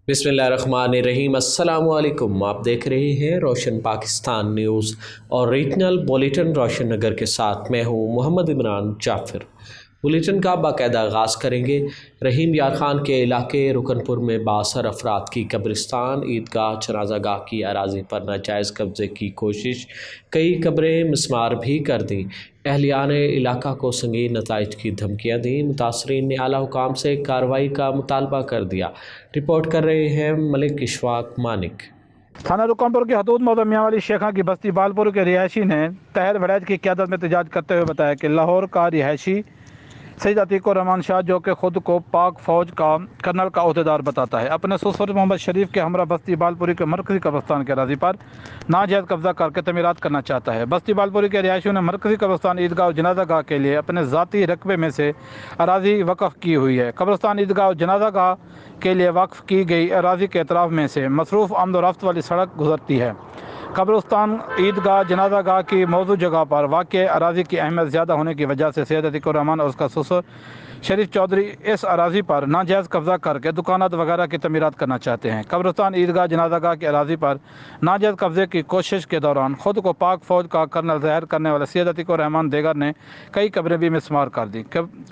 बिस्मिल्लाहिर्रहमानिर्रहीम। अस्सलाम वालेकुम। आप देख रहे हैं रोशन पाकिस्तान न्यूज़ और रीजनल बुलेटिन रोशन नगर के साथ मैं हूं मोहम्मद इमरान जाफिर। बुलेटिन का बाकायदा आगाज़ करेंगे। रहीम यार खान के इलाके रुकनपुर में बासर अफराद की कब्रिस्तान, ईदगाह, जनाज़ागाह की अराज़ी पर नाजायज़ कब्ज़े की कोशिश, कई कब्रें मिस्मार भी कर दी। अहलियान इलाका को संगीन नताइज की धमकियाँ दी। मुतासरीन ने आला हुकाम से कार्रवाई का मुतालबा कर दिया। रिपोर्ट कर रहे हैं मलिक इशफाक मानिक। थाना रुकनपुर की हदूद मौजूद मियांवाली शेखा की बस्ती बालपुर के रिहायशी ने तहर वड़ैद की क़यादत में एहतजाज करते हुए बताया कि लाहौर का रिहायशी सैयद अतीकुर रहमान शाह, जो कि खुद को पाक फ़ौज का कर्नल का अहदेदार बताता है, अपने ससुर मोहम्मद शरीफ के हमरा बस्ती बालपुरी के मरकज़ी कब्रिस्तान के अराज़ी पर नाजायज़ कब्ज़ा करके तमीरात करना चाहता है। बस्ती बालपुरी के रिहायशियों ने मरकज़ी कब्रिस्तान, ईदगाह और जनाज़ागाह के लिए अपने ज़ाती रकबे में से अराज़ी वक़फ़ की हुई है। कब्रिस्तान, ईदगाह और जनाज़ागाह के लिए वक्फ़ की गई अराज़ी के अतराफ़ में से मसरूफ़ आमद व रफ्त वाली सड़क गुजरती है। कब्रिस्तान, ईदगाह, जनाज़ागाह की मौजूद जगह पर वाक़ अराज़ी की अहमियत ज़्यादा होने की वजह से सैयद अतीकुर रहमान और उसका ससुर शरीफ चौधरी इस अराज़ी पर नाजायज़ कब्ज़ा करके दुकानात वगैरह की तमीरात करना चाहते हैं। कब्रिस्तान, ईदगाह, जनाज़ागाह की अराज़ी पर नाजायज़ कब्ज़े की कोशिश के दौरान खुद को पाक फ़ौज का कर्नल ज़ाहिर करने वाले सैयद अतीकुर रहमान देगर ने कई कब्रें भी मिस्मार कर दी।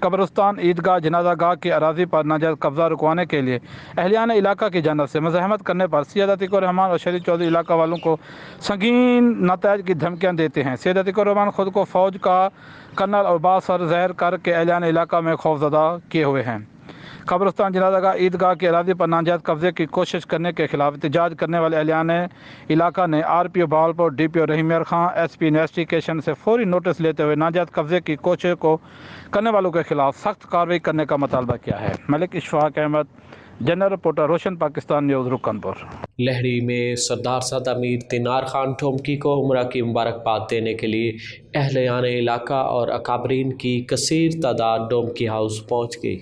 कब्रिस्तान, ईदगाह, जनाज़ागाह की अराज़ी पर नाजायज़ कब्ज़ा रुकवाने के लिए अहलियान इलाका की जानब से मज़ाहमत करने पर सैयद अतीकुर रहमान और शरीफ चौधरी इलाका वालों को संगीन नताइज की धमकियाँ देते हैं। सैयद अतीकुर रहमान खुद को फ़ौज का कर्नल और बासर ज़ाहिर करके अहलियान इलाका में खौफज़दा किए हुए हैं। कब्रिस्तान, जनाज़ागाह, ईदगाह की अराज़ी पर नाजायज़ कब्ज़े की कोशिश करने के खिलाफ एहतजाज करने वाले अहलियान इलाका ने RPO बावलपुर, DPO रहीम यार खान, SP इन्वेस्टिगेशन से फौरी नोटिस लेते हुए नाजायज़ कब्ज़े की कोशिश को करने वालों के खिलाफ सख्त कार्रवाई करने का मुतालबा किया है। मलिक इशफाक अहमद, जनरल रिपोर्टर, रोशन पाकिस्तान न्यूज़, रुकनपुर। लहड़ी में सरदार सादा मीर तिनार खान ठोमकी को उम्रा की मुबारकबाद देने के लिए अहलियान इलाका और अकाबरीन की कसीर तादाद डोमकी हाउस पहुँच गई।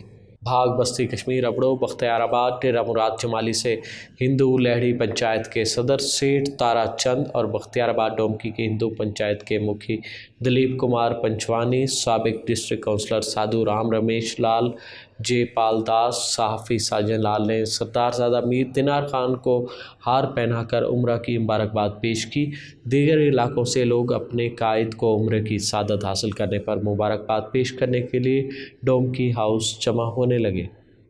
भाग बस्ती कश्मीर अबड़ो बख्तियाराबाद डेरा मुराद जमाली से हिंदू लहड़ी पंचायत के सदर सेठ तारा चंद और बख्तियाराबाद डोमकी के हिंदू पंचायत के मुखी दिलीप कुमार पंचवानी, साबिक डिस्ट्रिक्ट काउंसलर साधु राम रमेश लाल, जयपाल दास, सहाफ़ी साजन लाल ने सरदार सादा मीर तिनार खान को हार पहनाकर उम्रा की मुबारकबाद पेश की। दीगर इलाकों से लोग अपने कायद को उम्र की सादत हासिल करने पर मुबारकबाद पेश करने के लिए डोमकी हाउस जमा होने लगे।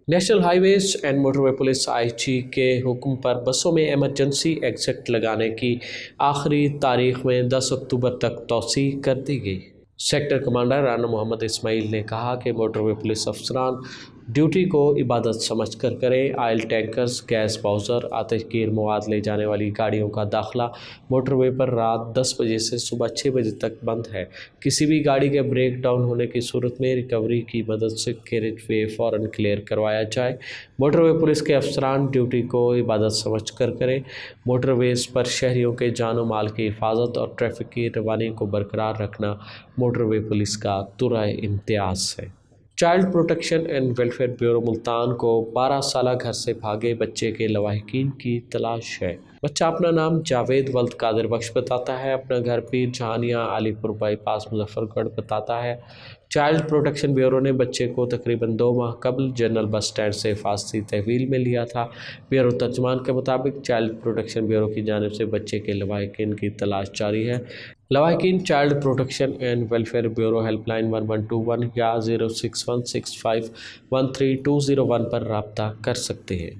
National highways and motorway police IG के हुक्म पर बसों में एमरजेंसी एग्जिट लगाने की आखिरी तारीख में 10 अक्टूबर तक तौसी कर दी गई। सेक्टर कमांडर राना मोहम्मद इस्माइल ने कहा कि मोटरवे पुलिस अफसरान ड्यूटी को इबादत समझकर करें। ऑयल टैंकर्स, गैस बाउज़र, आतिशगीर मवाद ले जाने वाली गाड़ियों का दाखिला मोटरवे पर रात 10 बजे से सुबह 6 बजे तक बंद है। किसी भी गाड़ी के ब्रेक डाउन होने की सूरत में रिकवरी की मदद से कैरेज वे फ़ौरन क्लियर करवाया जाए। मोटरवे पुलिस के अफसरान ड्यूटी को इबादत समझकर करें। मोटरवेज़ पर शहरियों के जानो माल की हिफाजत और ट्रैफिक की रवानी को बरकरार रखना मोटरवे पुलिस का तुराए इम्तियाज़ है। Child protection and welfare bureau Multan को 12 साल घर से भागे बच्चे के लवाहिकीन की तलाश है। बच्चा अपना नाम जावेद वल्द कादिर बख्श बताता है। अपना घर पीर जहानिया अलीपुर बाईपास मुजफ्फरगढ़ बताता है। चाइल्ड प्रोटेक्शन ब्यूरो ने बच्चे को तकरीबन 2 माह कबल जनरल बस स्टैंड से हिफाजती तहवील में लिया था। ब्यूरो तर्जुमान के मुताबिक चाइल्ड प्रोटेक्शन ब्यूरो की जानिब से बच्चे के लवाहिकीन की तलाश जारी है। लवाहिकीन child protection and welfare bureau helpline 1121 या 06165132201 पर रब्ता कर सकते हैं।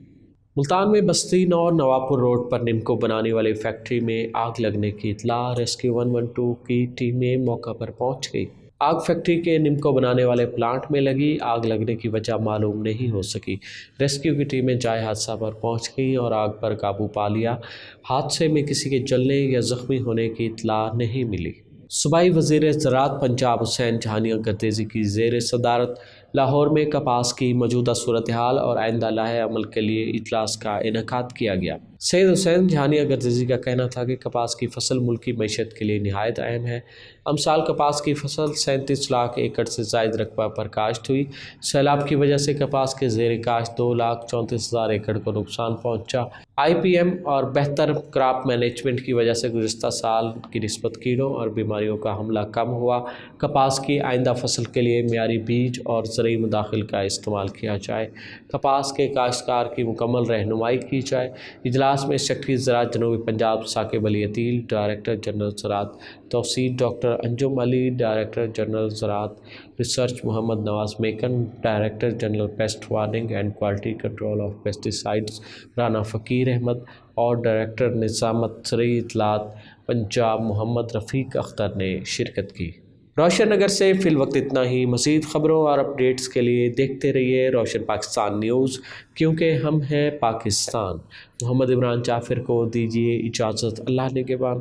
मुल्तान में बस्ती नौ नवापुर रोड पर निम्को बनाने वाली फैक्ट्री में आग लगने की इत्तला। रेस्क्यू 112 की टीमें मौका पर पहुंच गई। आग फैक्ट्री के निम्को बनाने वाले प्लांट में लगी। आग लगने की वजह मालूम नहीं हो सकी। रेस्क्यू की टीमें जाए हादसा पर पहुंच गईं और आग पर काबू पा लिया। हादसे में किसी के जलने या ज़ख्मी होने की इत्तला नहीं मिली। सूबाई वज़ीर ज़राअत पंजाब हुसैन जहानिया गर्देज़ी की ज़ेर सदारत लाहौर में कपास की मौजूदा सूरत हाल और आइंदा लाहे अमल के लिए इजलास का इनेकाद किया गया। सैयद हुसैन जहानिया गर्देज़ी का कहना था कि कपास की फसल मुल्की मईशत के लिए निहायत अहम है। अमसाल कपास की फसल 37 लाख एकड़ से ज़ायद रकबा पर काश्त हुई। सैलाब की वजह से कपास के ज़ेर काश्त 2,34,000 एकड़ को नुकसान पहुँचा। IPM और बेहतर क्रॉप मैनेजमेंट की वजह से गुज़िश्ता साल की निस्बत कीड़ों और बीमारियों का हमला कम हुआ। कपास की आइंदा फसल के लिए मियारी बीज और زرعی مداخل کا استعمال کیا جائے، کپاس کے کاشتکار کی مکمل رہنمائی کی جائے۔ اجلاس میں سیکرٹری زراعت جنوبی پنجاب ثاقب علی عتیل، ڈائریکٹر جنرل زراعت توسیع doctor Anjum Ali, director general زراعت research Muhammad Nawaz Maken, director general pest warning and quality control of pesticides Rana Faqir Ahmad اور ڈائریکٹر نظامت زرعی اطلاعات پنجاب محمد رفیق اختر نے شرکت کی۔ روشن نگر سے فی الوقت اتنا ہی۔ مزید خبروں اور اپڈیٹس کے لیے دیکھتے رہیے روشن پاکستان نیوز، کیونکہ ہم ہیں پاکستان۔ محمد عمران جعفر کو دیجیے اجازت، اللہ نگہبان۔